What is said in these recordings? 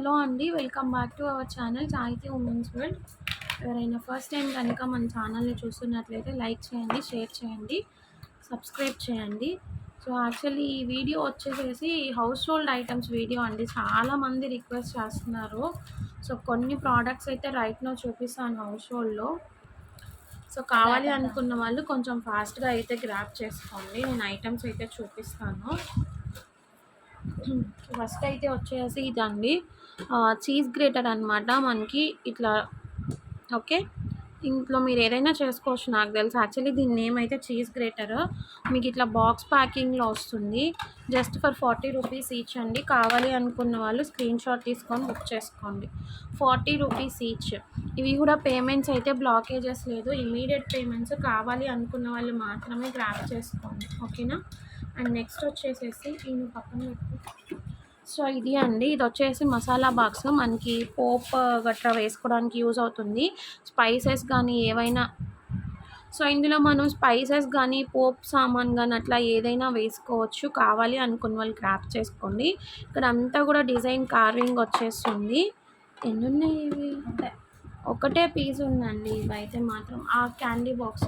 Hello అండి. Welcome back to our channel సాహితీ women's world. ఎవరైనా ఫస్ట్ టైం కనుక మన ఛానల్ని చూస్తున్నట్లయితే లైక్ చేయండి, షేర్ చేయండి, సబ్స్క్రైబ్ చేయండి. సో యాక్చువల్లీ ఈ వీడియో వచ్చేసేసి హౌస్ హోల్డ్ ఐటమ్స్ వీడియో అండి. చాలామంది రిక్వెస్ట్ చేస్తున్నారు. సో కొన్ని ప్రోడక్ట్స్ అయితే రైట్ నో చూపిస్తాను హౌస్ హోల్డ్లో. సో కావాలి అనుకున్న వాళ్ళు కొంచెం ఫాస్ట్గా అయితే గ్రాప్ చేసుకోండి. నేను ఐటమ్స్ అయితే చూపిస్తాను. ఫస్ట్ అయితే వచ్చేసి ఇదండి చీజ్ గ్రేటర్ అనమాట. మనకి ఇట్లా ఓకే, ఇంట్లో మీరు ఏదైనా చేసుకోవచ్చు. నాకు తెలుసు యాక్చువల్లీ దీని నేమ్ అయితే చీజ్ గ్రేటర్. మీకు ఇట్లా బాక్స్ ప్యాకింగ్లో వస్తుంది. జస్ట్ ఫర్ 40 రూపీస్ ఈచ్ అండి. కావాలి అనుకున్న వాళ్ళు స్క్రీన్ షాట్ తీసుకొని బుక్ చేసుకోండి. 40 రూపీస్ ఈచ్. ఇవి కూడా పేమెంట్స్ అయితే బ్లాకేజెస్ లేదు, ఇమీడియట్ పేమెంట్స్. కావాలి అనుకున్న వాళ్ళు మాత్రమే గ్రాప్ చేసుకోండి, ఓకేనా. అండ్ నెక్స్ట్ వచ్చేసేసి నేను పక్కన పెట్టు. సో ఇది అండి, ఇది వచ్చేసి మసాలా బాక్స్. మనకి పోప్ గట్రా వేసుకోవడానికి యూజ్ అవుతుంది. స్పైసెస్ కానీ ఏవైనా, సో ఇందులో మనం స్పైసెస్ కానీ పోప్ సామాన్ కానీ అట్లా ఏదైనా వేసుకోవచ్చు. కావాలి అనుకున్న వాళ్ళు గ్రాప్ చేసుకోండి. ఇక్కడ అంతా కూడా డిజైన్ కార్వింగ్ వచ్చేస్తుంది. ఎన్ని ఉన్నాయి ఇవి? ఒకటే పీస్ ఉందండి ఇవైతే మాత్రం. ఆ క్యాండీ బాక్స్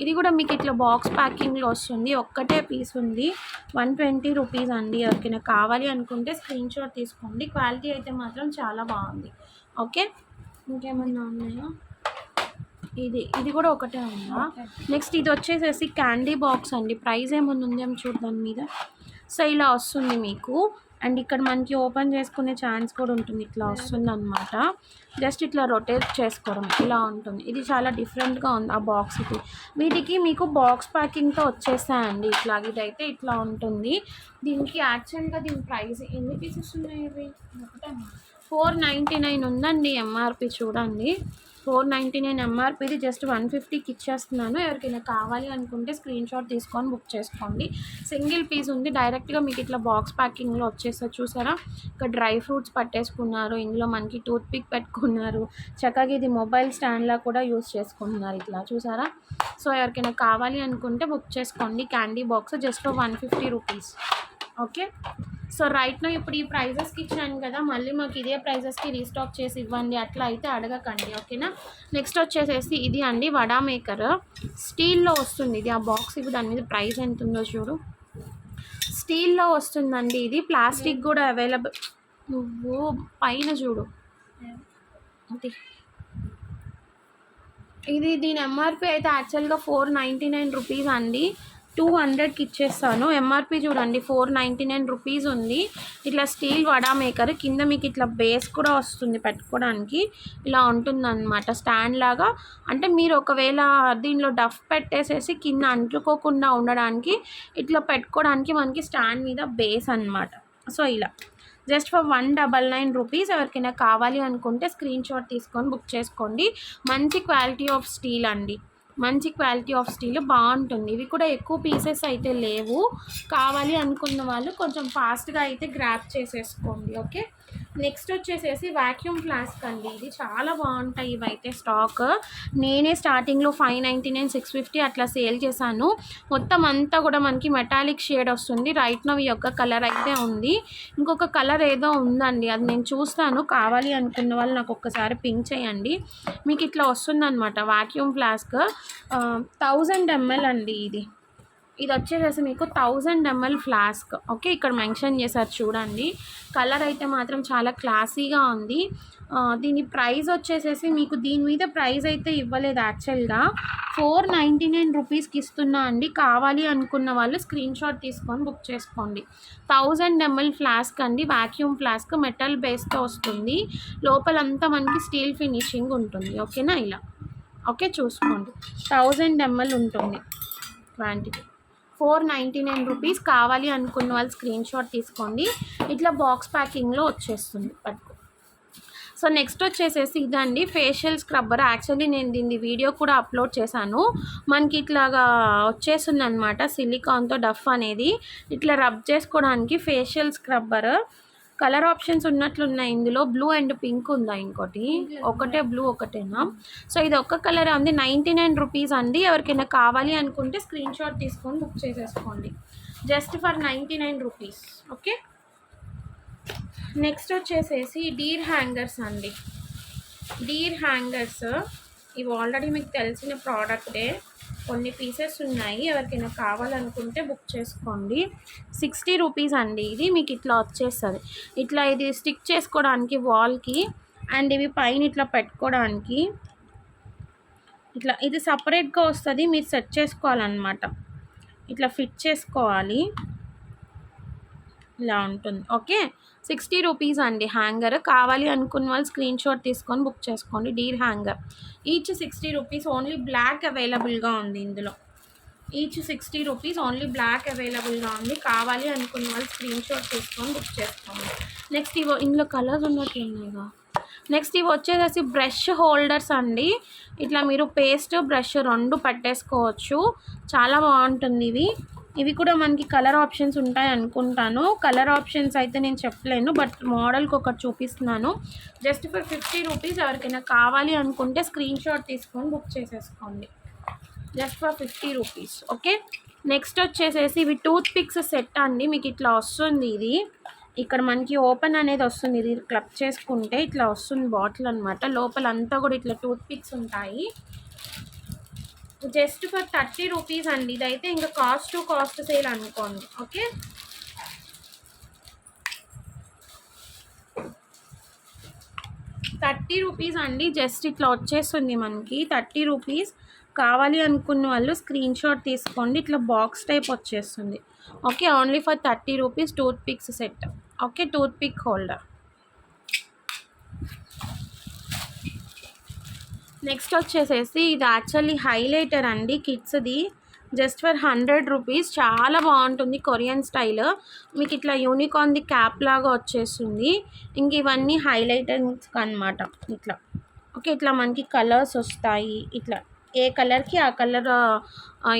ఇది కూడా మీకు ఇట్లా బాక్స్ ప్యాకింగ్లో వస్తుంది. ఒక్కటే పీస్ ఉంది. 120 రూపీస్ అండి. ఎవరికైనా కావాలి అనుకుంటే స్క్రీన్ షాట్ తీసుకోండి. క్వాలిటీ అయితే మాత్రం చాలా బాగుంది, ఓకే. ఇంకేమన్నా ఉన్నాయా? ఇది కూడా ఒకటే ఉందా? నెక్స్ట్ ఇది వచ్చేసేసి క్యాండీ బాక్స్ అండి. ప్రైస్ ఏమన్నా ఉందేమో చూడు దాని మీద. సో ఇలా వస్తుంది మీకు. అండ్ ఇక్కడ మనకి ఓపెన్ చేసుకునే ఛాన్స్ కూడా ఉంటుంది. ఇట్లా వస్తుంది అనమాట. జస్ట్ ఇట్లా రొటేట్ చేసుకోవడం ఇలా ఉంటుంది. ఇది చాలా డిఫరెంట్గా ఉంది ఆ బాక్స్. ఇది వీటికి మీకు బాక్స్ ప్యాకింగ్తో వచ్చేస్తాయండి. ఇదైతే ఇట్లా ఉంటుంది. దీనికి యాక్చువల్గా దీని ప్రైస్ ఎన్ని పీసెస్ ఉన్నాయి? ఇవి 499 ఉందండి ఎంఆర్పి. చూడండి 499 ఎంఆర్పిది. జస్ట్ 150కి ఇచ్చేస్తున్నాను. ఎవరికైనా కావాలి అనుకుంటే స్క్రీన్ షాట్ తీసుకొని బుక్ చేసుకోండి. సింగిల్ పీస్ ఉంది. డైరెక్ట్గా మీకు ఇట్లా బాక్స్ ప్యాకింగ్లో వచ్చేస్తారు. చూసారా, ఇక్కడ డ్రై ఫ్రూట్స్ పట్టేసుకున్నారు. ఇందులో మనకి టూత్ పిక్ పెట్టుకున్నారు. చక్కగా ఇది మొబైల్ స్టాండ్లా కూడా యూస్ చేసుకుంటున్నారు. ఇట్లా చూసారా. సో ఎవరికైనా కావాలి అనుకుంటే బుక్ చేసుకోండి. Candy box just 150 rupees, okay. So right now ఇప్పుడు ఈ ప్రైజెస్కి ఇచ్చాను కదా, మళ్ళీ మాకు ఇదే ప్రైజెస్కి రీస్టాక్ చేసి ఇవ్వండి అట్లా అయితే అడగకండి, ఓకేనా. నెక్స్ట్ వచ్చేసేసి ఇది అండి వడా మేకర్. స్టీల్లో వస్తుంది ఇది. ఆ బాక్స్ ఇప్పుడు దాని మీద ప్రైస్ ఎంత ఉందో చూడు. స్టీల్లో వస్తుందండి ఇది. ప్లాస్టిక్ కూడా అవైలబుల్. నువ్వు పైన చూడు. ఇది దీని ఎంఆర్పి అయితే యాక్చువల్గా 499 రూపీస్ అండి. 200కి ఇచ్చేస్తాను. ఎంఆర్పి చూడండి 499 రూపీస్ ఉంది. ఇట్లా స్టీల్ వడా మేకర్. కింద మీకు ఇట్లా బేస్ కూడా వస్తుంది పెట్టుకోవడానికి. ఇలా ఉంటుందన్నమాట స్టాండ్ లాగా. అంటే మీరు ఒకవేళ దీనిలో డఫ్ పెట్టేసేసి కింద అంటుకోకుండా ఉండడానికి ఇట్లా పెట్టుకోవడానికి మనకి స్టాండ్ మీద బేస్ అన్నమాట. సో ఇలా జస్ట్ ఫర్ 199 రూపీస్. ఎవరికైనా కావాలి అనుకుంటే స్క్రీన్ షాట్ తీసుకొని బుక్ చేసుకోండి. మంచి క్వాలిటీ ఆఫ్ స్టీల్ అండి. మంచి క్వాలిటీ ఆఫ్ స్టీల్ బాగుంటుంది. ఇవి కూడా ఎక్కువ పీసెస్ అయితే లేవు. కావాలి అనుకున్న వాళ్ళు కొంచెం ఫాస్ట్గా అయితే గ్రాప్ చేసేసుకోండి, ఓకే. నెక్స్ట్ వచ్చేసేసి వాక్యూమ్ ఫ్లాస్క్ అండి. ఇది చాలా బాగుంటాయి ఇవైతే స్టాక్. నేనే స్టార్టింగ్లో 599, 650 అట్లా సేల్ చేశాను. మొత్తం అంతా కూడా మనకి మెటాలిక్ షేడ్ వస్తుంది. రైట్ నో ఈ యొక్క కలర్ అయితే ఉంది. ఇంకొక కలర్ ఏదో ఉందండి, అది నేను చూస్తాను. కావాలి అనుకున్న వాళ్ళు నాకు ఒక్కసారి పింక్ చేయండి. మీకు ఇట్లా వస్తుందన్నమాట వాక్యూమ్ ఫ్లాస్క్. 1000 ml అండి ఇది. ఇది వచ్చేసేసి మీకు 1000 ml ఫ్లాస్క్, ఓకే. ఇక్కడ మెన్షన్ చేశారు చూడండి. కలర్ అయితే మాత్రం చాలా క్లాసీగా ఉంది. దీని ప్రైస్ వచ్చేసేసి మీకు దీని మీద ప్రైస్ అయితే ఇవ్వలేదు యాక్చువల్గా. 499 రూపీస్కి ఇస్తున్నా అండి. కావాలి అనుకున్న వాళ్ళు స్క్రీన్ షాట్ తీసుకొని బుక్ చేసుకోండి. 1000 ml ఫ్లాస్క్ అండి. వాక్యూమ్ ఫ్లాస్క్ మెటల్ బేస్తో వస్తుంది. లోపలంతా మనకి స్టీల్ ఫినిషింగ్ ఉంటుంది, ఓకేనా. ఇలా ఓకే చూసుకోండి. 1000 ml ఉంటుంది క్వాంటిటీ. 499 రూపీస్. కావాలి అనుకున్న వాళ్ళు స్క్రీన్ షాట్ తీసుకోండి. ఇట్లా బాక్స్ ప్యాకింగ్లో వచ్చేస్తుంది పట్టుకో. సో నెక్స్ట్ వచ్చేసేసి ఇదండి ఫేషియల్ స్క్రబ్బర్. యాక్చువల్లీ నేను దీని వీడియో కూడా అప్లోడ్ చేశాను. మనకి ఇట్లాగా వచ్చేస్తుంది అనమాట సిలికాన్తో డఫ్ అనేది. ఇట్లా రబ్ చేసుకోవడానికి ఫేషియల్ స్క్రబ్బర్. కలర్ ఆప్షన్స్ ఉన్నట్లున్నాయి ఇందులో. బ్లూ అండ్ పింక్ ఉందా? ఇంకోటి ఒకటే బ్లూ ఒకటేనా? సో ఇది ఒక్క కలర్ ఉంది. 99 రూపీస్ అండి. ఎవరికైనా కావాలి అనుకుంటే స్క్రీన్ షాట్ తీసుకొని బుక్ చేసేసుకోండి. Just for 99 rupees, okay. Next వచ్చేసేసి డీర్ హ్యాంగర్స్ అండి. డీర్ హ్యాంగర్స్ ఇవి ఆల్రెడీ మీకు తెలిసిన ప్రోడక్టే. కొన్ని పీసెస్ ఉన్నాయి, ఎవరికైనా కావాలనుకుంటే బుక్ చేసుకోండి. 60 రూపీస్ అండి. ఇది మీకు ఇట్లా వచ్చేస్తుంది. ఇట్లా ఇది స్టిక్ చేసుకోవడానికి వాల్కి, అండ్ ఇవి పైన ఇట్లా పెట్టుకోవడానికి. ఇట్లా ఇది సపరేట్గా వస్తుంది, మీరు సెట్ చేసుకోవాలన్నమాట. ఇట్లా ఫిట్ చేసుకోవాలి, ఇలా ఉంటుంది. ఓకే, 60 రూపీస్ అండి హ్యాంగర్. కావాలి అనుకున్న వాళ్ళు స్క్రీన్ షాట్ తీసుకొని బుక్ చేసుకోండి. Deer hanger each 60 rupees. Only black అవైలబుల్గా ఉంది ఇందులో. ఈచ్ 60 రూపీస్, ఓన్లీ బ్లాక్ అవైలబుల్గా ఉంది. కావాలి అనుకున్న వాళ్ళు స్క్రీన్ షాట్ తీసుకొని బుక్ చేసుకోండి. నెక్స్ట్ ఇవో ఇందులో కలర్స్ ఉన్నట్టు ఉన్నాయిగా. నెక్స్ట్ ఇవి వచ్చేసి బ్రష్ హోల్డర్స్ అండి. ఇట్లా మీరు పేస్ట్ బ్రష్ రెండు పెట్టేసుకోవచ్చు, చాలా బాగుంటుంది. ఇవి కూడా మనకి కలర్ ఆప్షన్స్ ఉంటాయి అనుకుంటాను. కలర్ ఆప్షన్స్ అయితే నేను చెప్పలేను, బట్ మోడల్కి ఒకటి చూపిస్తున్నాను. Just for 50 rupees. ఎవరికైనా కావాలి అనుకుంటే స్క్రీన్ షాట్ తీసుకొని బుక్ చేసేసుకోండి. Just for 50 rupees. Okay, next వచ్చేసేసి ఇవి టూత్ పిక్స్ సెట్ అండి. మీకు ఇట్లా వస్తుంది. ఇది ఇక్కడ మనకి ఓపెన్ అనేది వస్తుంది. ఇది క్లబ్ చేసుకుంటే ఇట్లా వస్తుంది బాటిల్ అనమాట. లోపల అంతా కూడా ఇట్లా టూత్ పిక్స్ ఉంటాయి. జస్ట్ ఫర్ 30 రూపీస్ అండి. ఇదైతే ఇంకా కాస్ట్ సేల్ అనుకోండి. ఓకే, ₹30 అండి. జస్ట్ ఇట్లా వచ్చేస్తుంది మనకి 30 రూపీస్. కావాలి అనుకున్న వాళ్ళు స్క్రీన్ షాట్ తీసుకోండి. ఇట్లా బాక్స్ టైప్ వచ్చేస్తుంది. Okay, only for 30 rupees tooth picks set. Okay, tooth pick holder. Next వచ్చేసేసి ఇది యాక్చువల్లీ హైలైటర్ అండి, కిడ్స్ది. Just for 100 rupees. చాలా బాగుంటుంది, కొరియన్ స్టైల్. మీకు ఇట్లా యూనికార్న్ది క్యాప్ లాగా వచ్చేస్తుంది. ఇంక ఇవన్నీ హైలైటర్స్ అనమాట. ఇట్లా ఓకే, ఇట్లా మనకి కలర్స్ వస్తాయి. ఇట్లా ఏ కలర్కి ఆ కలర్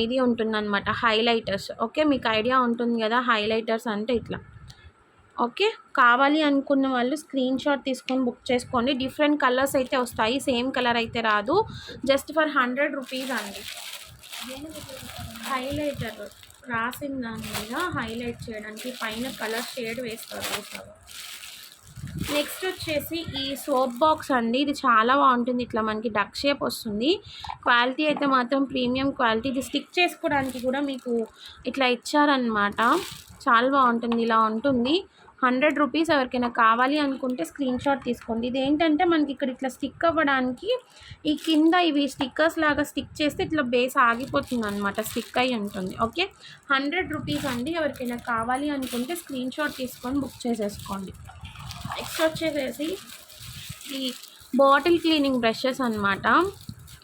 ఇది ఉంటుందన్నమాట, హైలైటర్స్. ఓకే, మీకు ఐడియా ఉంటుంది కదా హైలైటర్స్ అంటే ఇట్లా. ఓకే, కావాలి అనుకున్న వాళ్ళు స్క్రీన్ షాట్ తీసుకొని బుక్ చేసుకోండి. డిఫరెంట్ కలర్స్ అయితే వస్తాయి, సేమ్ కలర్ అయితే రాదు. జస్ట్ ఫర్ 100 రూపీస్ అండి. హైలైటర్ రాసిన దాని మీద హైలైట్ చేయడానికి పైన కలర్ షేడ్ వేస్తారు. నెక్స్ట్ వచ్చేసి ఈ సోప్ బాక్స్ అండి. ఇది చాలా బాగుంటుంది. ఇట్లా మనకి డక్ షేప్ వస్తుంది. క్వాలిటీ అయితే మాత్రం ప్రీమియం క్వాలిటీ. ఇది స్టిక్ చేసుకోవడానికి కూడా మీకు ఇట్లా ఇచ్చారనమాట. చాలా బాగుంటుంది, ఇలా ఉంటుంది. 100 రూపీస్. ఎవరికైనా కావాలి అనుకుంటే స్క్రీన్ షాట్ తీసుకోండి. ఇది ఏంటంటే మనకి ఇక్కడ ఇట్లా స్టిక్ అవ్వడానికి ఈ కింద ఇవి స్టిక్కర్స్ లాగా స్టిక్ చేస్తే ఇట్లా బేస్ ఆగిపోతుంది అనమాట, స్టిక్ అయి ఉంటుంది. ఓకే, 100 రూపీస్ అండి. ఎవరికైనా కావాలి అనుకుంటే స్క్రీన్ షాట్ తీసుకొని బుక్ చేసేసుకోండి. నెక్స్ట్ వచ్చేసేసి ఈ బాటిల్ క్లీనింగ్ బ్రషెస్ అనమాట.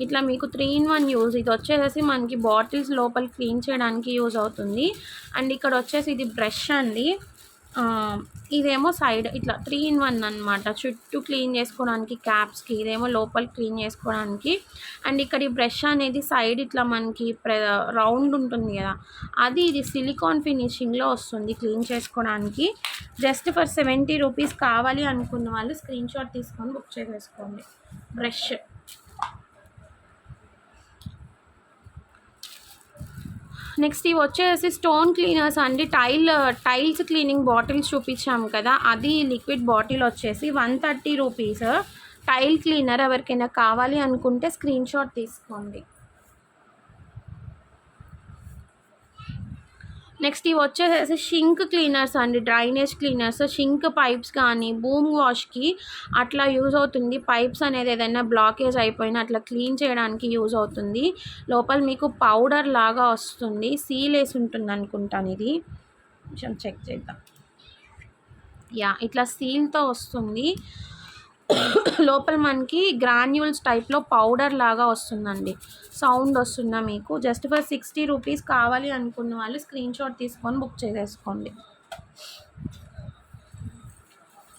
ఇట్లా మీకు 3-in-1 యూజ్. ఇది వచ్చేసేసి మనకి బాటిల్స్ లోపల క్లీన్ చేయడానికి యూజ్ అవుతుంది. అండ్ ఇక్కడ వచ్చేసి ఇది బ్రష్ అండి. ఇదేమో సైడ్ ఇట్లా 3-in-1 అనమాట. చుట్టూ క్లీన్ చేసుకోవడానికి క్యాప్స్కి, ఇదేమో లోపల క్లీన్ చేసుకోవడానికి. అండ్ ఇక్కడ ఈ బ్రష్ అనేది సైడ్ ఇట్లా మనకి రౌండ్ ఉంటుంది కదా, అది ఇది సిలికాన్ ఫినిషింగ్లో వస్తుంది క్లీన్ చేసుకోవడానికి. Just for 70 rupees. కావాలి అనుకున్న వాళ్ళు స్క్రీన్ షాట్ తీసుకొని బుక్ చేసేసుకోండి. బ్రష్. నెక్స్ట్ ఇవి వచ్చేసి స్టోన్ క్లీనర్స్ అండి. టైల్స్ క్లీనింగ్ బాటిల్స్ చూపించాము కదా, అది లిక్విడ్ బాటిల్ వచ్చేసి 130 రూపీస్. Tile cleaner. ఎవరికైనా కావాలి అనుకుంటే స్క్రీన్ షాట్ తీసుకోండి. నెక్స్ట్ ఇవి వచ్చేసేసి షింక్ క్లీనర్స్ అండి, డ్రైనేజ్ క్లీనర్స్. షింక్ పైప్స్ కానీ బూమ్ వాష్కి అట్లా యూజ్ అవుతుంది. పైప్స్ అనేది ఏదైనా బ్లాకేజ్ అయిపోయినా అట్లా క్లీన్ చేయడానికి యూజ్ అవుతుంది. లోపల మీకు పౌడర్ లాగా వస్తుంది, సీల్ వేసి ఉంటుంది అనుకుంటాను. ఇది కొంచెం చెక్ చేద్దాం. యా, ఇట్లా సీల్తో వస్తుంది. లోపల మనకి గ్రాన్యూల్స్ టైప్లో పౌడర్ లాగా వస్తుందండి. సౌండ్ వస్తుందా మీకు? Just for 60 rupees. కావాలి అనుకున్న వాళ్ళు స్క్రీన్ షాట్ తీసుకొని బుక్ చేసేసుకోండి.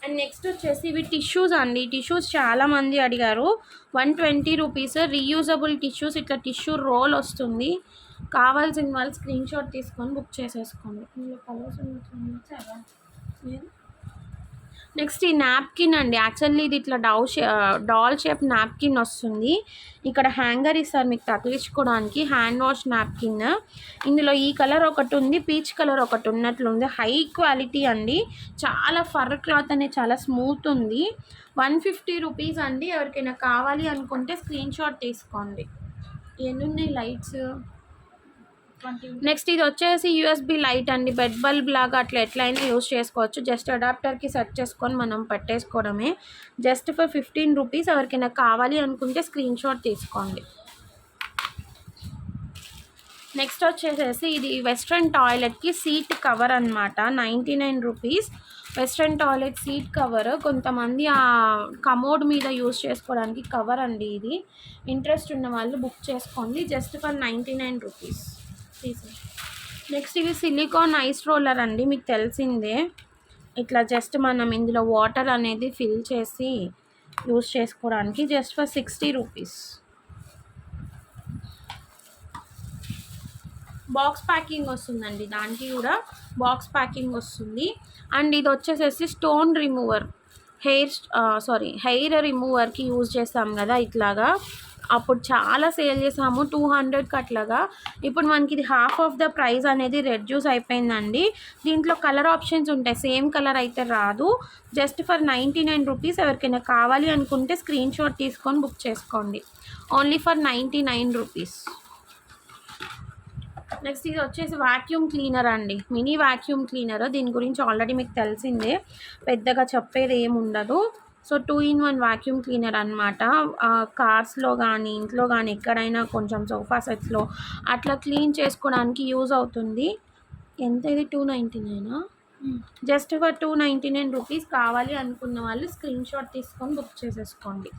అండ్ నెక్స్ట్ వచ్చేసి ఇవి టిష్యూస్ అండి. టిష్యూస్ చాలామంది అడిగారు. 120 రూపీస్. Reusable tissues. ఇట్లా టిష్యూ రోల్ వస్తుంది. కావాల్సిన వాళ్ళు స్క్రీన్ షాట్ తీసుకొని బుక్ చేసేసుకోండి. ఇందులో కలర్స్ ఉన్నాయి. నెక్స్ట్ ఈ నాప్కిన్ అండి. యాక్చువల్లీ ఇది ఇట్లా డాల్ షేప్ నాప్కిన్ వస్తుంది. ఇక్కడ హ్యాంగర్ ఇస్తారు మీకు తగిలించుకోవడానికి. Hand wash napkin. ఇందులో ఈ కలర్ ఒకటి ఉంది, పీచ్ కలర్ ఒకటి ఉన్నట్లుంది. హై క్వాలిటీ అండి. చాలా ఫర్ క్లాత్ అనేది చాలా స్మూత్ ఉంది. 150 రూపీస్ అండి. ఎవరికైనా కావాలి అనుకుంటే స్క్రీన్ షాట్ తీసుకోండి. ఎన్ని ఉన్నాయి లైట్స్. నెక్స్ట్ ఇది వచ్చేసి యూఎస్బి లైట్ అండి. బెడ్ బల్బ్ లాగా అట్లా ఎట్లయినా యూస్ చేసుకోవచ్చు. జస్ట్ అడాప్టర్కి సెట్ చేసుకొని మనం పెట్టేసుకోవడమే. Just for 15 rupees. ఎవరికైనా కావాలి అనుకుంటే స్క్రీన్ షాట్ తీసుకోండి. నెక్స్ట్ వచ్చేసేసి ఇది వెస్ట్రన్ టాయిలెట్కి సీట్ కవర్ అనమాట. 99 rupees. Western toilet seat cover. కొంతమంది ఆ కమోడ్ మీద యూస్ చేసుకోవడానికి కవర్ అండి ఇది. ఇంట్రెస్ట్ ఉన్న వాళ్ళు బుక్ చేసుకోండి. Just for 99 rupees. నెక్స్ట్ ఇవి సిలికాన్ ఐస్ రోలర్ అండి. మీకు తెలిసిందే. ఇట్లా జస్ట్ మనం ఇందులో వాటర్ అనేది ఫిల్ చేసి యూస్ చేసుకోవడానికి. Just for 60 rupees. Box packing వస్తుందండి. దానికి కూడా బాక్స్ ప్యాకింగ్ వస్తుంది. అండ్ ఇది వచ్చేసేసి స్టోన్ రిమూవర్. హెయిర్ రిమూవర్కి యూజ్ చేస్తాం కదా ఇట్లాగా. అప్పుడు చాలా సేల్ చేసాము 200కి అట్లాగా. ఇప్పుడు మనకి ఇది హాఫ్ ఆఫ్ ద ప్రైస్ అనేది రెడ్యూస్ అయిపోయిందండి. దీంట్లో కలర్ ఆప్షన్స్ ఉంటాయి. సేమ్ కలర్ అయితే రాదు. Just for 99 rupees. ఎవరికైనా కావాలి అనుకుంటే స్క్రీన్ షాట్ తీసుకొని బుక్ చేసుకోండి. Only for 99 rupees. నెక్స్ట్ ఇది వచ్చేసి వాక్యూమ్ క్లీనర్ అండి. Mini vacuum cleaner. దీని గురించి ఆల్రెడీ మీకు తెలిసిందే, పెద్దగా చెప్పేది ఏముండదు. సో 2-in-1 వాక్యూమ్ క్లీనర్ అనమాట. కార్స్లో కానీ ఇంట్లో కానీ ఎక్కడైనా కొంచెం సోఫా సెట్స్లో అట్లా క్లీన్ చేసుకోవడానికి యూజ్ అవుతుంది. ఎంత ఇది 299? Just for 299 rupees. కావాలి అనుకున్న వాళ్ళు స్క్రీన్ షాట్ తీసుకొని బుక్ చేసేసుకోండి.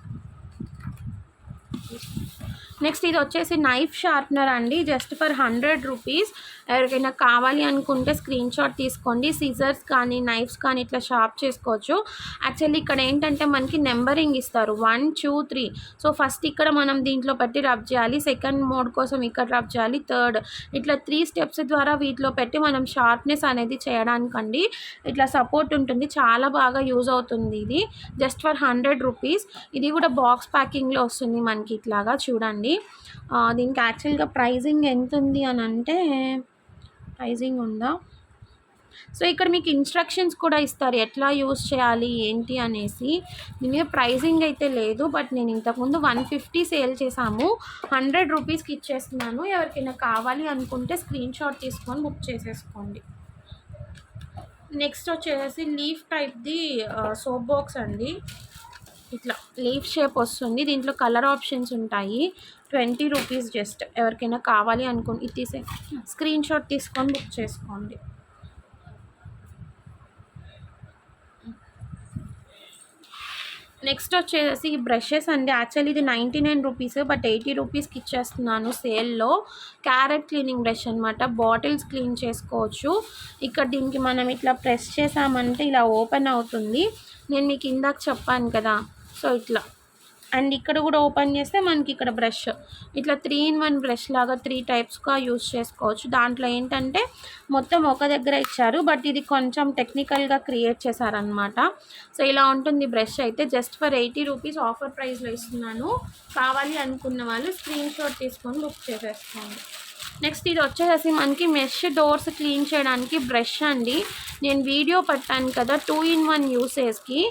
నెక్స్ట్ ఇది వచ్చేసి నైఫ్ షార్ప్నర్ అండి. Just for 100 rupees. ఎవరికైనా కావాలి అనుకుంటే స్క్రీన్ షాట్ తీసుకోండి. సిజర్స్ కానీ నైఫ్స్ కానీ ఇట్లా షార్ప్ చేసుకోవచ్చు. యాక్చువల్లీ ఇక్కడ ఏంటంటే మనకి నెంబరింగ్ ఇస్తారు 1, 2, 3. సో ఫస్ట్ ఇక్కడ మనం దీంట్లో పెట్టి రబ్ చేయాలి. సెకండ్ మోడ్ కోసం ఇక్కడ రబ్ చేయాలి. థర్డ్ ఇట్లా 3 స్టెప్స్ ద్వారా వీటిలో పెట్టి మనం షార్ప్నెస్ అనేది చేయడానికండి. ఇట్లా సపోర్ట్ ఉంటుంది. చాలా బాగా యూజ్ అవుతుంది ఇది. Just for 100 rupees. ఇది కూడా బాక్స్ ప్యాకింగ్లో వస్తుంది మనకి ఇట్లాగా. చూడండి దీనికి యాక్చువల్గా ప్రైజింగ్ ఎంత ఉంది అని అంటే, ప్రైజింగ్ ఉందా? సో ఇక్కడ మీకు ఇన్స్ట్రక్షన్స్ కూడా ఇస్తారు ఎట్లా యూస్ చేయాలి ఏంటి అనేసి. దీని ప్రైజింగ్ అయితే లేదు, బట్ నేను ఇంతకుముందు 150 సేల్ చేసాము. 100 రూపీస్కి ఇచ్చేస్తున్నాను. ఎవరికైనా కావాలి అనుకుంటే స్క్రీన్ షాట్ తీసుకొని బుక్ చేసేసుకోండి. నెక్స్ట్ వచ్చేసి లీఫ్ టైప్ది సోప్ బాక్స్ అండి. ఇట్లా లీఫ్ షేప్ వస్తుంది. దీంట్లో కలర్ ఆప్షన్స్ ఉంటాయి. 20 రూపీస్ జస్ట్. ఎవరికైనా కావాలి అనుకోండి ఇది తీసే స్క్రీన్ షాట్ తీసుకొని బుక్ చేసుకోండి. నెక్స్ట్ వచ్చేసి బ్రషెస్ అండి. యాక్చువల్లీ ఇది 99 రూపీస్, బట్ 80 రూపీస్కి ఇచ్చేస్తున్నాను సేల్లో. క్యారెట్ క్లీనింగ్ బ్రష్ అనమాట. బాటిల్స్ క్లీన్ చేసుకోవచ్చు. ఇక్కడ దీనికి మనం ఇట్లా ప్రెస్ చేసామంటే ఇలా ఓపెన్ అవుతుంది. నేను మీకు ఇందాక చెప్పాను కదా, సో ఇట్లా. అండ్ ఇక్కడ కూడా ఓపెన్ చేస్తే మనకి ఇక్కడ బ్రష్ ఇట్లా 3-in-1 బ్రష్ లాగా 3 టైప్స్గా యూస్ చేసుకోవచ్చు. దాంట్లో ఏంటంటే మొత్తం ఒక దగ్గర ఇచ్చారు, బట్ ఇది కొంచెం టెక్నికల్గా క్రియేట్ చేశారనమాట. సో ఇలా ఉంటుంది బ్రష్ అయితే. జస్ట్ ఫర్ 80 రూపీస్ ఆఫర్ ప్రైస్లో ఇస్తున్నాను. కావాలి అనుకున్న వాళ్ళు స్క్రీన్ షాట్ తీసుకొని బుక్ చేసేసుకోండి. నెక్స్ట్ ఇది వచ్చేసి మనకి మెష్ డోర్స్ క్లీన్ చేయడానికి బ్రష్ అండి. నేను వీడియో పెట్టాను కదా 2-in-1 యూసేజ్కి.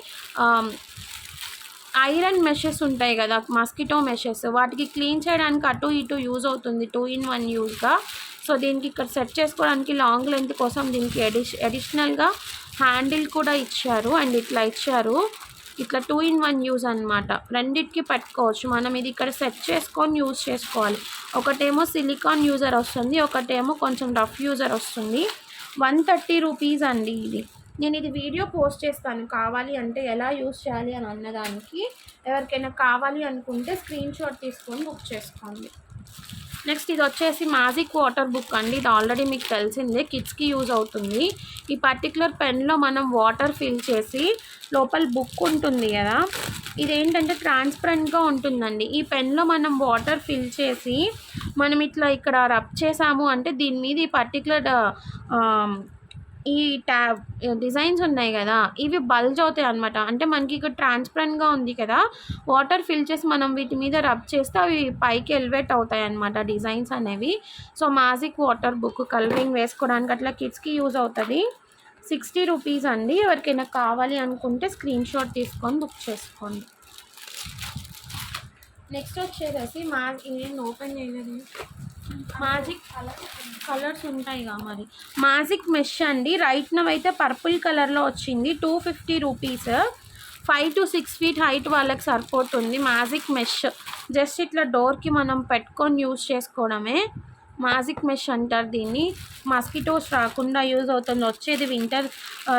ఐరన్ మెషెస్ ఉంటాయి కదా, మస్కిటో మెషెస్, వాటికి క్లీన్ చేయడానికి అటు ఇటు యూజ్ అవుతుంది 2-in-1 యూజ్గా. సో దీనికి ఇక్కడ సెట్ చేసుకోవడానికి లాంగ్ లెంత్ కోసం దీనికి అడిషనల్గా హ్యాండిల్ కూడా ఇచ్చారు. అండ్ ఇట్లా ఇచ్చారు. ఇట్లా 2-in-1 యూజ్ అనమాట. రెండిటికి పెట్టుకోవచ్చు మనం. ఇది ఇక్కడ సెట్ చేసుకొని యూజ్ చేసుకోవాలి. ఒకటేమో సిలికాన్ యూజర్ వస్తుంది, ఒకటేమో కొంచెం రఫ్ యూజర్ వస్తుంది. 130 రూపీస్ అండి ఇది. నేను ఇది వీడియో పోస్ట్ చేస్తాను కావాలి అంటే ఎలా యూజ్ చేయాలి అని అన్నదానికి. ఎవరికైనా కావాలి అనుకుంటే స్క్రీన్ షాట్ తీసుకొని బుక్ చేసుకోండి. నెక్స్ట్ ఇది వచ్చేసి మ్యాజిక్ వాటర్ బుక్ అండి. ఇది ఆల్రెడీ మీకు తెలిసిందే, కిడ్స్కి యూజ్ అవుతుంది. ఈ పర్టికులర్ పెన్లో మనం వాటర్ ఫిల్ చేసి లోపల బుక్ ఉంటుంది కదా, ఇదేంటంటే ట్రాన్స్పరెంట్గా ఉంటుందండి. ఈ పెన్లో మనం వాటర్ ఫిల్ చేసి మనం ఇట్లా ఇక్కడ రబ్ చేసాము అంటే దీని మీద ఈ పర్టికులర్ ఈ ట్యాబ్ డిజైన్స్ ఉన్నాయి కదా, ఇవి బల్జ్ అవుతాయి అనమాట. అంటే మనకి ఇక్కడ ట్రాన్స్పరెంట్గా ఉంది కదా, వాటర్ ఫిల్ చేసి మనం వీటి మీద రబ్ చేస్తే అవి పైకి ఎలివేట్ అవుతాయి అనమాట డిజైన్స్ అనేవి. So magic water book colouring వేసుకోవడానికి అట్లా కిడ్స్కి యూజ్ అవుతుంది. 60 రూపీస్ అండి. ఎవరికైనా కావాలి అనుకుంటే స్క్రీన్ షాట్ తీసుకొని బుక్ చేసుకోండి. నెక్స్ట్ వచ్చేసి ఏం ఓపెన్ చేయలేదు, మ్యాజిక్ కలర్స్ ఉంటాయిగా మరి. మ్యాజిక్ మెష్ అండి. రైట్ నవ్ అయితే పర్పుల్ కలర్లో వచ్చింది. 250 రూపీస్. 5 to 6 feet హైట్ వాళ్ళకి సరిపోతుంది. మ్యాజిక్ మెష్ జస్ట్ ఇట్లా డోర్కి మనం పెట్టుకొని యూజ్ చేసుకోవడమే. మ్యాజిక్ మెష్ అంటారు దీన్ని. మస్కిటోస్ రాకుండా యూజ్ అవుతుంది. వచ్చేది వింటర్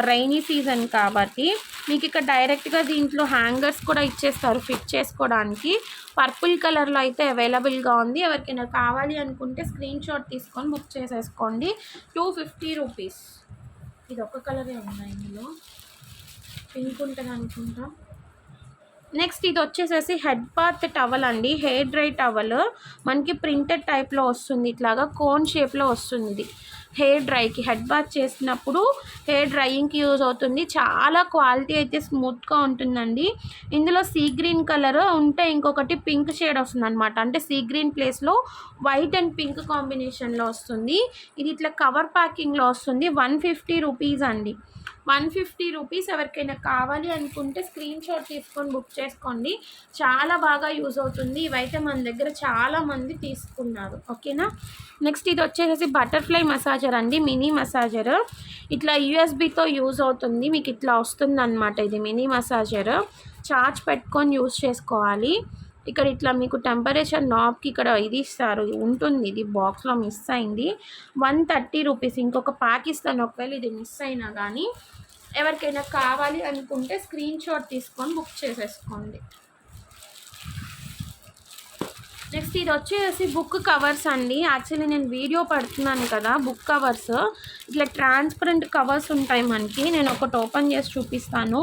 రైనీ సీజన్ కాబట్టి మీకు ఇక్కడ డైరెక్ట్గా దీంట్లో హ్యాంగర్స్ కూడా ఇచ్చేస్తారు ఫిట్ చేసుకోవడానికి. పర్పుల్ కలర్లో అయితే అవైలబుల్గా ఉంది. ఎవరికైనా కావాలి అనుకుంటే స్క్రీన్ షాట్ తీసుకొని బుక్ చేసేసుకోండి. 250 రూపీస్. ఇది ఒక కలరే ఉన్నాయి, ఇందులో పింక్ ఉంటుంది అనుకుంటా. నెక్స్ట్ ఇది వచ్చేసేసి హెడ్ బాత్ టవల్ అండి. హెయిర్ డ్రై టవల్ మనకి ప్రింటెడ్ టైప్లో వస్తుంది, ఇట్లాగా కోన్ షేప్లో వస్తుంది. ఇది హెయిర్ డ్రైకి, హెడ్ బాత్ చేసినప్పుడు హెయిర్ డ్రైయింగ్కి యూజ్ అవుతుంది. చాలా క్వాలిటీ అయితే స్మూత్గా ఉంటుందండి. ఇందులో సీ గ్రీన్ కలర్ ఉంటే ఇంకొకటి పింక్ షేడ్ వస్తుంది అనమాట. అంటే సీ గ్రీన్ ప్లేస్లో వైట్ అండ్ పింక్ కాంబినేషన్లో వస్తుంది. ఇది ఇట్లా కవర్ ప్యాకింగ్లో వస్తుంది. 150 రూపీస్ అండి. 150 రూపీస్. ఎవరికైనా కావాలి అనుకుంటే స్క్రీన్ షాట్ తీసుకొని బుక్ చేసుకోండి. చాలా బాగా యూజ్ అవుతుంది. ఇవైతే మన దగ్గర చాలామంది తీసుకున్నారు. ఓకేనా. నెక్స్ట్ ఇది వచ్చేసి బటర్ఫ్లై మసాజర్ అండి. మినీ మసాజర్ ఇట్లా యూఎస్బితో యూజ్ అవుతుంది. మీకు ఇట్లా వస్తుంది అనమాట. ఇది మినీ మసాజర్. చార్జ్ పెట్టుకొని యూజ్ చేసుకోవాలి. ఇక్కడ ఇట్లా మీకు టెంపరేచర్ నాబ్కి ఇక్కడ ఇది ఇస్తారు, ఉంటుంది. ఇది బాక్స్లో మిస్ అయింది. 130 రూపీస్. ఇంకొక ప్యాక్ ఇస్తాను ఒకవేళ ఇది మిస్ అయినా కానీ. ఎవరికైనా కావాలి అనుకుంటే స్క్రీన్ షాట్ తీసుకొని బుక్ చేసేసుకోండి. నెక్స్ట్ ఇది వచ్చేసి బుక్ కవర్స్ అండి. యాక్చువల్లీ నేను వీడియో పడుతున్నాను కదా, బుక్ కవర్స్ ఇట్లా ట్రాన్స్పరెంట్ కవర్స్ ఉంటాయి మనకి. నేను ఒకటి ఓపెన్ చేసి చూపిస్తాను.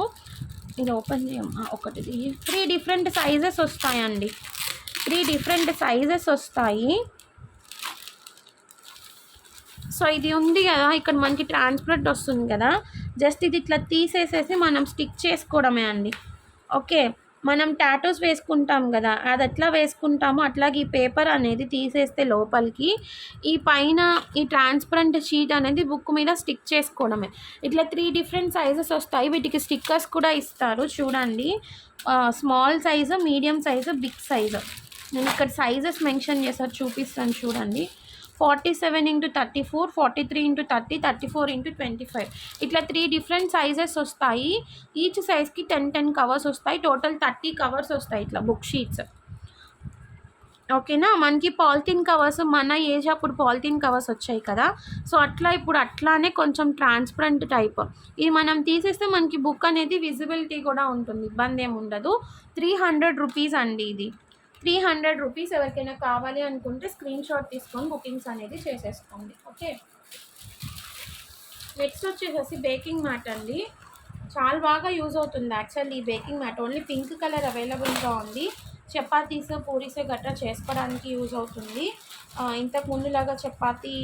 ఇది ఓపెన్ చేయమ్మా. ఒకటి 3 డిఫరెంట్ సైజెస్ వస్తాయండి. 3 డిఫరెంట్ సైజెస్ వస్తాయి. సో ఇది ఉంది కదా, ఇక్కడ మనకి ట్రాన్స్పరెంట్ వస్తుంది కదా, జస్ట్ ఇది ఇట్లా తీసేసేసి మనం స్టిక్ చేసుకోవడమే అండి. ఓకే. మనం టాటూస్ వేసుకుంటాం కదా, అది ఎట్లా వేసుకుంటామో అట్లాగే ఈ పేపర్ అనేది తీసేస్తే లోపలికి ఈ పైన ఈ ట్రాన్స్పరెంట్ షీట్ అనేది బుక్ మీద స్టిక్ చేసుకోవడమే. ఇట్లా 3 డిఫరెంట్ సైజెస్ వస్తాయి. వీటికి స్టిక్కర్స్ కూడా ఇస్తారు చూడండి. Small size, medium size, big size. నేను ఇక్కడ సైజెస్ మెన్షన్ చేశారు, చూపిస్తాను చూడండి. 47 x 34, 43 x 30, 34 x 25. ఇట్లా 3 డిఫరెంట్ సైజెస్ వస్తాయి. ఈచ్ సైజ్కి 10 కవర్స్ వస్తాయి. టోటల్ 30 కవర్స్ వస్తాయి ఇట్లా బుక్ షీట్స్. ఓకేనా. మనకి పాలిథిన్ కవర్స్ మన ఏజ్ అప్పుడు పాలిథిన్ కవర్స్ వచ్చాయి కదా, సో అట్లా ఇప్పుడు అట్లానే కొంచెం ట్రాన్స్పరెంట్ టైప్. ఇది మనం తీసేస్తే మనకి బుక్ అనేది విజిబిలిటీ కూడా ఉంటుంది, ఇబ్బంది ఏమి ఉండదు. 300 రూపీస్ అండి. ఇది 300 రూపీస్. ఎవరికైనా కావాలి అనుకుంటే స్క్రీన్ షాట్ తీసుకొని బుకింగ్స్ అనేది చేసేసుకోండి. ఓకే. నెక్స్ట్ వచ్చేసి బేకింగ్ మ్యాట్ అండి. చాలా బాగా యూజ్ అవుతుంది యాక్చువల్లీ ఈ baking mat. Only pink colour అవైలబుల్గా ఉంది. చపాతీస్, పూరీస్ గట్రా చేసుకోవడానికి యూజ్ అవుతుంది. ఇంతకు ముందులాగా చపాతీ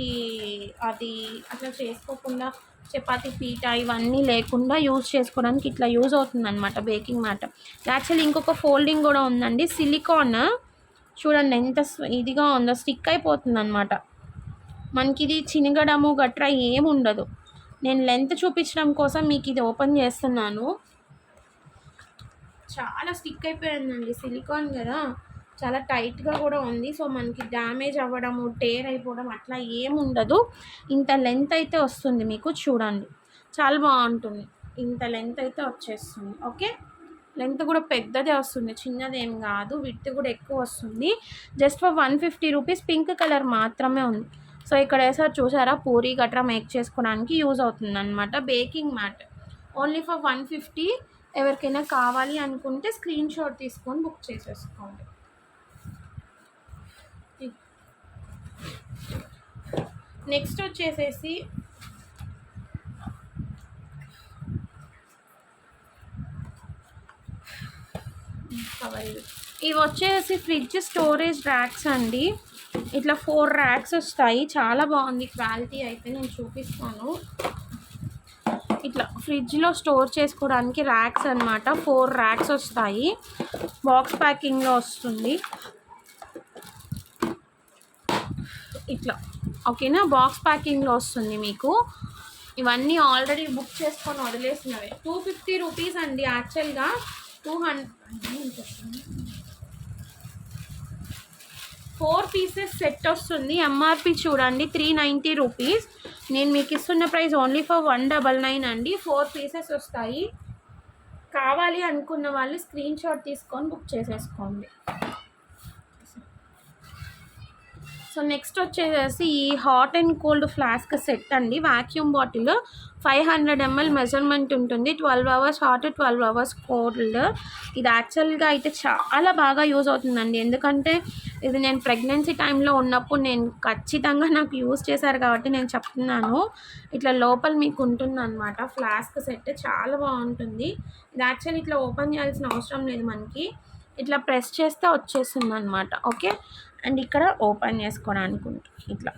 అది అట్లా చేసుకోకుండా, చపాతీ పీట ఇవన్నీ లేకుండా యూజ్ చేసుకోవడానికి ఇట్లా యూజ్ అవుతుంది అనమాట బేకింగ్ మ్యాట్. యాక్చువల్లీ ఇంకొక ఫోల్డింగ్ కూడా ఉందండి. సిలికాన్ చూడండి ఎంత ఇదిగా ఉందో, స్టిక్ అయిపోతుంది అనమాట మనకి. ఇది చినగడము గట్రా ఏమి ఉండదు. నేను లెంత్ చూపించడం కోసం మీకు ఇది ఓపెన్ చేస్తున్నాను. చాలా స్టిక్ అయిపోయిందండి, సిలికాన్ కదా, చాలా టైట్గా కూడా ఉంది. సో మనకి డ్యామేజ్ అవ్వడము, టేర్ అయిపోవడం అట్లా ఏమి ఉండదు. ఇంత లెంత్ అయితే వస్తుంది మీకు, చూడండి చాలా బాగుంటుంది. ఇంత లెంత్ అయితే వచ్చేస్తుంది. ఓకే. లెంత్ కూడా పెద్దదే వస్తుంది, చిన్నదేం కాదు. విడ్త్ కూడా ఎక్కువ వస్తుంది. Just for 150 rupees. Pink colour మాత్రమే ఉంది. సో ఇక్కడ వేసారి చూసారా, పూరీ గట్రా మేక్ చేసుకోవడానికి యూజ్ అవుతుంది అనమాట బేకింగ్ మ్యాట్. Only for 150. ఎవరికైనా కావాలి అనుకుంటే స్క్రీన్ షాట్ తీసుకొని బుక్ చేసేసుకోండి. నెక్స్ట్ వచ్చేసేసి ఇవి వచ్చేసి ఫ్రిడ్జ్ స్టోరేజ్ ర్యాక్స్ అండి. ఇట్లా 4 ర్యాక్స్ వస్తాయి. చాలా బాగుంది క్వాలిటీ అయితే, నేను చూపిస్తాను. ఇట్లా ఫ్రిడ్జ్లో స్టోర్ చేసుకోవడానికి ర్యాక్స్ అనమాట. 4 ర్యాక్స్ వస్తాయి. బాక్స్ ప్యాకింగ్లో వస్తుంది ఇట్లా. ఓకేనా, బాక్స్ ప్యాకింగ్లో వస్తుంది మీకు. ఇవన్నీ ఆల్రెడీ బుక్ చేసుకొని వదిలేసినవే. 250 రూపీస్ అండి యాక్చువల్గా. 4 పీసెస్ సెట్ వస్తుంది. ఎంఆర్పి చూడండి 390 రూపీస్. నేను మీకు ఇస్తున్న ప్రైస్ ఓన్లీ ఫర్ 199 అండి. 4 పీసెస్ వస్తాయి. కావాలి అనుకున్న వాళ్ళు స్క్రీన్ షాట్ తీసుకొని బుక్ చేసేసుకోండి. సో నెక్స్ట్ వచ్చేసి ఈ hot and cold flask set అండి. వాక్యూమ్ బాటిల్ 500 ml మెజర్మెంట్ ఉంటుంది. 12 hours హాట్, 12 hours కోల్డ్. ఇది యాక్చువల్గా అయితే చాలా బాగా యూజ్ అవుతుందండి. ఎందుకంటే ఇది నేను ప్రెగ్నెన్సీ టైంలో ఉన్నప్పుడు నేను ఖచ్చితంగా నాకు యూజ్ చేశారు కాబట్టి నేను చెప్తున్నాను. ఇట్లా లోపల మీకు ఉంటుంది అనమాట ఫ్లాస్క్ సెట్. చాలా బాగుంటుంది. ఇది యాక్చువల్లీ ఇట్లా ఓపెన్ చేయాల్సిన అవసరం లేదు మనకి. ఇట్లా ప్రెస్ చేస్తే వచ్చేస్తుంది అనమాట. ఓకే, అండ్ ఇక్కడ ఓపెన్ చేసుకోవడానికి ఉంటుంది ఇట్లా.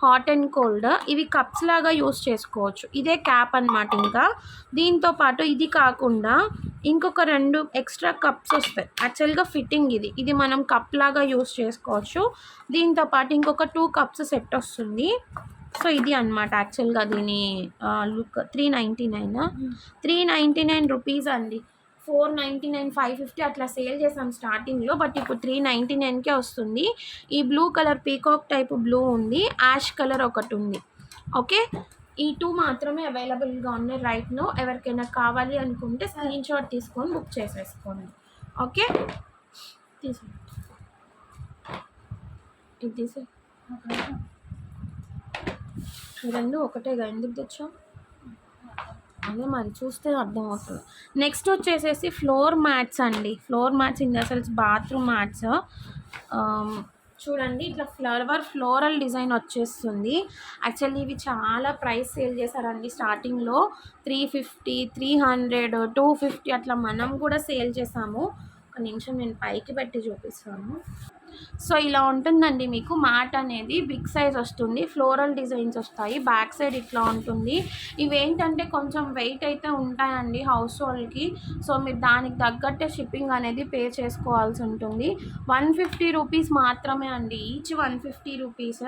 హాట్ అండ్ కోల్డ్ ఇవి కప్స్ లాగా యూస్ చేసుకోవచ్చు. ఇదే క్యాప్ అనమాట. ఇంకా దీంతో పాటు ఇది కాకుండా ఇంకొక 2 ఎక్స్ట్రా కప్స్ వస్తాయి. యాక్చువల్గా ఫిట్టింగ్ ఇది మనం కప్ లాగా యూస్ చేసుకోవచ్చు. దీంతో పాటు ఇంకొక 2 కప్స్ సెట్ వస్తుంది. సో ఇది అనమాట యాక్చువల్గా దీని లుక్. 399 రూపీస్ అండి. 499, 550 అట్లా సేల్ చేసాం స్టార్టింగ్లో. బట్ ఇప్పుడు 399కే వస్తుంది. ఈ blue colour peacock type blue ఉంది, యాష్ కలర్ ఒకటి ఉంది. ఓకే, ఈ 2 మాత్రమే అవైలబుల్గా ఉన్నాయి రైట్ నో. ఎవరికైనా కావాలి అనుకుంటే స్క్రీన్ షాట్ తీసుకొని బుక్ చేసేసుకోండి. ఓకే, తీసే ఇది తీసే. రెండు ఒకటేగా, ఎందుకు తెచ్చాం? అదే మరి చూస్తే అర్థమవుతుంది. నెక్స్ట్ వచ్చేసేసి ఫ్లోర్ మ్యాట్స్ అండి. Floor mats in the cells bathroom mats. చూడండి ఇట్లా ఫ్లోరల్ డిజైన్ వచ్చేస్తుంది. యాక్చువల్లీ ఇవి చాలా ప్రైస్ సేల్ చేశారండి స్టార్టింగ్లో. 350, 300, 250 అట్లా మనం కూడా సేల్ చేసాము. ఒక నిమిషం నేను పైకి పెట్టి చూపిస్తాను. సో ఇలా ఉంటుందండి మీకు మ్యాట్ అనేది. బిగ్ సైజ్ వస్తుంది, ఫ్లోరల్ డిజైన్స్ వస్తాయి. బ్యాక్ సైడ్ ఇట్లా ఉంటుంది. ఇవేంటంటే కొంచెం వెయిట్ అయితే ఉంటాయండి హౌస్ హోల్డ్కి. సో మీరు దానికి తగ్గట్టే షిప్పింగ్ అనేది పే చేసుకోవాల్సి ఉంటుంది. 150 రూపీస్ మాత్రమే అండి. Each 150 rupees.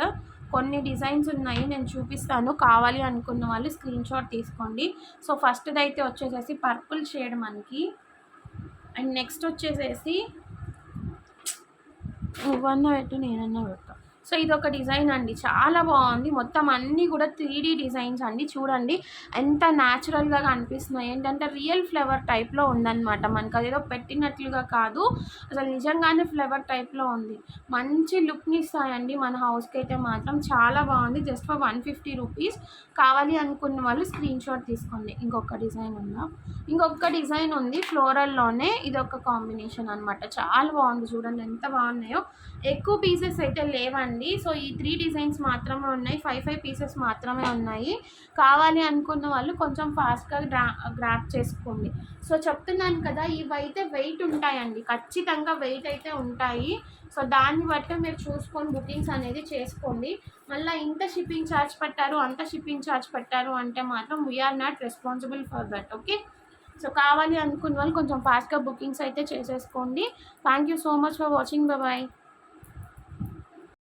కొన్ని డిజైన్స్ ఉన్నాయి, నేను చూపిస్తాను. కావాలి అనుకున్న వాళ్ళు స్క్రీన్ షాట్ తీసుకోండి. సో ఫస్ట్ది అయితే వచ్చేసేసి పర్పుల్ షేడ్ మనకి. అండ్ నెక్స్ట్ వచ్చేసేసి నువ్వన్నా పెట్టు, నేనన్నా పెట్టా. సో ఇది ఒక డిజైన్ అండి, చాలా బాగుంది. మొత్తం అన్నీ కూడా 3D డిజైన్స్ అండి. చూడండి ఎంత న్యాచురల్గా కనిపిస్తున్నాయి. ఏంటంటే రియల్ ఫ్లవర్ టైప్లో ఉందన్నమాట. మనకు అదేదో పెట్టినట్లుగా కాదు, అసలు నిజంగానే ఫ్లవర్ టైప్లో ఉంది. మంచి లుక్ని ఇస్తాయండి మన హౌస్కి అయితే మాత్రం. చాలా బాగుంది. Just for 150 rupees. కావాలి అనుకున్న వాళ్ళు స్క్రీన్ షాట్ తీసుకోండి. ఇంకొక డిజైన్ ఉందా? ఇంకొక డిజైన్ ఉంది ఫ్లోరల్లోనే. ఇది ఒక కాంబినేషన్ అనమాట. చాలా బాగుంది. చూడండి ఎంత బాగున్నాయో. ఎక్కువ పీసెస్ అయితే లేవండి. సో ఈ 3 డిజైన్స్ మాత్రమే ఉన్నాయి. 5 పీసెస్ మాత్రమే ఉన్నాయి. కావాలి అనుకున్న వాళ్ళు కొంచెం ఫాస్ట్గా గ్రాప్ చేసుకోండి. సో చెప్తున్నాను కదా, ఇవైతే వెయిట్ ఉంటాయండి, ఖచ్చితంగా వెయిట్ అయితే ఉంటాయి. సో దాన్ని బట్టి మీరు చూసుకొని బుకింగ్స్ అనేది చేసుకోండి. మళ్ళీ ఇంత షిప్పింగ్ ఛార్జ్ పెట్టారు, అంత షిప్పింగ్ ఛార్జ్ పెట్టారు అంటే మాత్రం we're not responsible for that. Okay, so కావాలి అనుకున్న వాళ్ళు కొంచెం ఫాస్ట్గా బుకింగ్స్ అయితే చేసేసుకోండి. Thank you so much for watching. Bye.